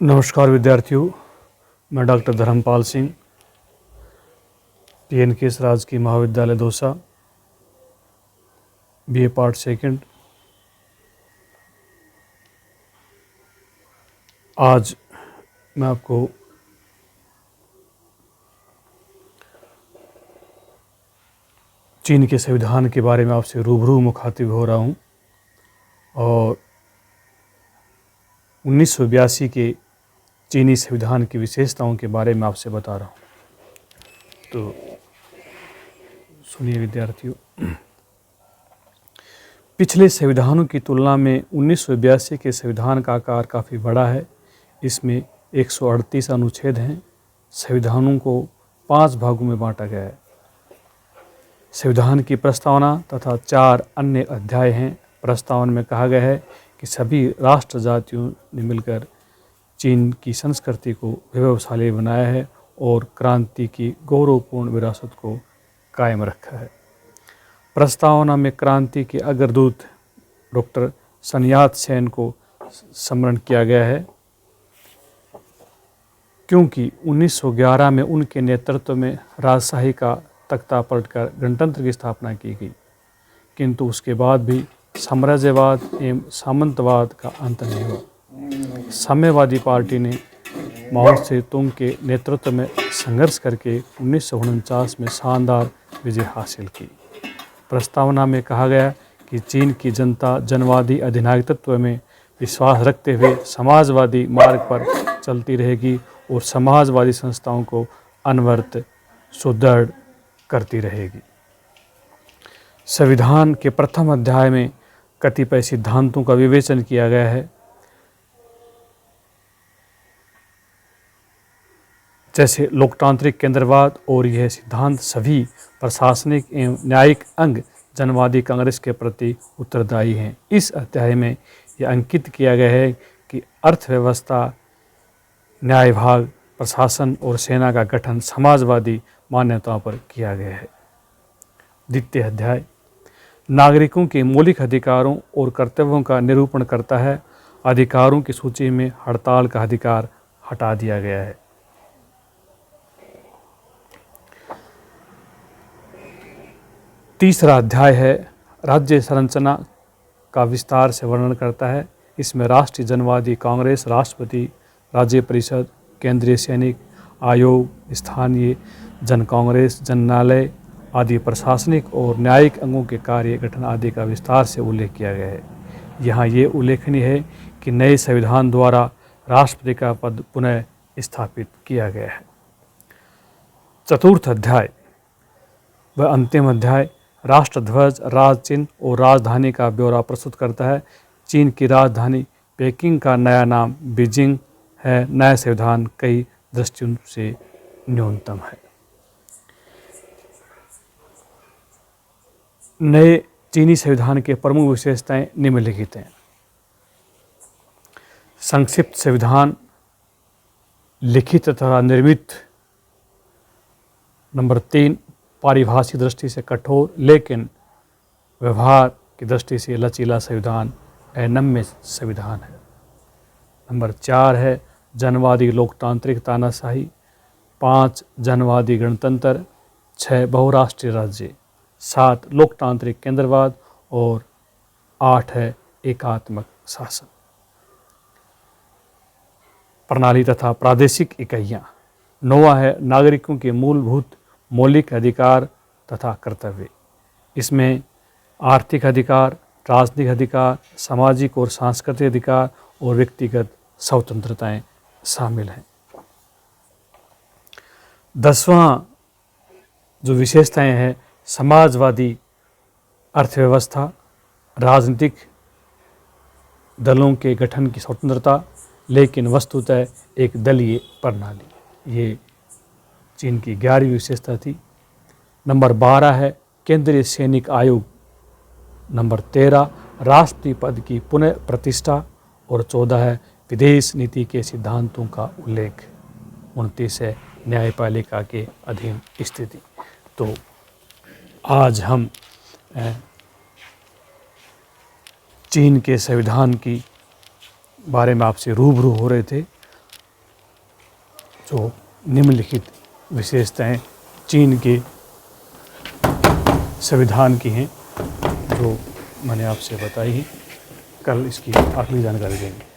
नमस्कार विद्यार्थियों, मैं डॉक्टर धर्मपाल सिंह, TNKS राजकीय महाविद्यालय दौसा, BA पार्ट सेकंड। आज मैं आपको चीन के संविधान के बारे में आपसे रूबरू मुखातिब हो रहा हूँ और 1982 के चीनी संविधान की विशेषताओं के बारे में आपसे बता रहा हूँ। तो सुनिए विद्यार्थियों, पिछले संविधानों की तुलना में 1982 के संविधान का आकार काफ़ी बड़ा है। इसमें 138 अनुच्छेद हैं। संविधानों को 5 भागों में बांटा गया है। संविधान की प्रस्तावना तथा 4 अन्य अध्याय हैं। प्रस्तावना में कहा गया है कि सभी राष्ट्र जातियों ने मिलकर चीन की संस्कृति को वैभवशाली बनाया है और क्रांति की गौरवपूर्ण विरासत को कायम रखा है। प्रस्तावना में क्रांति के अग्रदूत डॉक्टर सन यात सेन को स्मरण किया गया है, क्योंकि 1911 में उनके नेतृत्व में राजशाही का तख्ता पलटकर गणतंत्र की स्थापना की गई, किंतु उसके बाद भी साम्राज्यवाद एवं सामंतवाद का अंत नहीं हुआ। साम्यवादी पार्टी ने माओ से तुंग के नेतृत्व में संघर्ष करके 1949 में शानदार विजय हासिल की। प्रस्तावना में कहा गया कि चीन की जनता जनवादी अधिनायकत्व में विश्वास रखते हुए समाजवादी मार्ग पर चलती रहेगी और समाजवादी संस्थाओं को अनवरत सुदृढ़ करती रहेगी। संविधान के प्रथम अध्याय में कतिपय सिद्धांतों का विवेचन किया गया है, जैसे लोकतांत्रिक केंद्रवाद, और यह सिद्धांत सभी प्रशासनिक एवं न्यायिक अंग जनवादी कांग्रेस के प्रति उत्तरदायी हैं। इस अध्याय में यह अंकित किया गया है कि अर्थव्यवस्था, न्याय विभाग, प्रशासन और सेना का गठन समाजवादी मान्यताओं पर किया गया है। द्वितीय अध्याय नागरिकों के मौलिक अधिकारों और कर्तव्यों का निरूपण करता है। अधिकारों की सूची में हड़ताल का अधिकार हटा दिया गया है। तीसरा अध्याय है राज्य संरचना का विस्तार से वर्णन करता है। इसमें राष्ट्रीय जनवादी कांग्रेस, राष्ट्रपति, राज्य परिषद, केंद्रीय सैनिक आयोग, स्थानीय जन कांग्रेस, जन न्यायालय आदि प्रशासनिक और न्यायिक अंगों के कार्य गठन आदि का विस्तार से उल्लेख किया गया है। यहाँ ये उल्लेखनीय है कि नए संविधान द्वारा राष्ट्रपति का पद पुनः स्थापित किया गया है। चतुर्थ अध्याय व अंतिम अध्याय राष्ट्रध्वज, राज चिन्ह और राजधानी का ब्यौरा प्रस्तुत करता है। चीन की राजधानी पेकिंग का नया नाम बीजिंग है। नया संविधान कई दृष्टियों से न्यूनतम है। नए चीनी संविधान के प्रमुख विशेषताएं निम्नलिखित हैं। संक्षिप्त संविधान, लिखित तथा निर्मित। नंबर 3, पारिभाषिक दृष्टि से कठोर लेकिन व्यवहार की दृष्टि से लचीला संविधान, अनम्य संविधान है। नंबर 4 है जनवादी लोकतांत्रिक तानाशाही। 5 जनवादी गणतंत्र। 6 बहुराष्ट्रीय राज्य। 7 लोकतांत्रिक केंद्रवाद और 8 है एकात्मक शासन प्रणाली तथा प्रादेशिक इकाइयाँ। 9वां है नागरिकों के मूलभूत मौलिक अधिकार तथा कर्तव्य। इसमें आर्थिक अधिकार, राजनीतिक अधिकार, सामाजिक और सांस्कृतिक अधिकार और व्यक्तिगत स्वतंत्रताएं शामिल हैं। 10वां जो विशेषताएं हैं, समाजवादी अर्थव्यवस्था, राजनीतिक दलों के गठन की स्वतंत्रता, लेकिन वस्तुतः एक दलीय प्रणाली। ये चीन की 11वीं विशेषता थी। नंबर 12 है केंद्रीय सैनिक आयोग। नंबर 13 राष्ट्रपति पद की पुनः प्रतिष्ठा और 14 है विदेश नीति के सिद्धांतों का उल्लेख। 29 है न्यायपालिका के अधीन स्थिति। तो आज हम चीन के संविधान की बारे में आपसे रूबरू हो रहे थे। जो निम्नलिखित विशेषताएं चीन के संविधान की हैं जो मैंने आपसे बताई हैं। कल इसकी अगली जानकारी देंगे।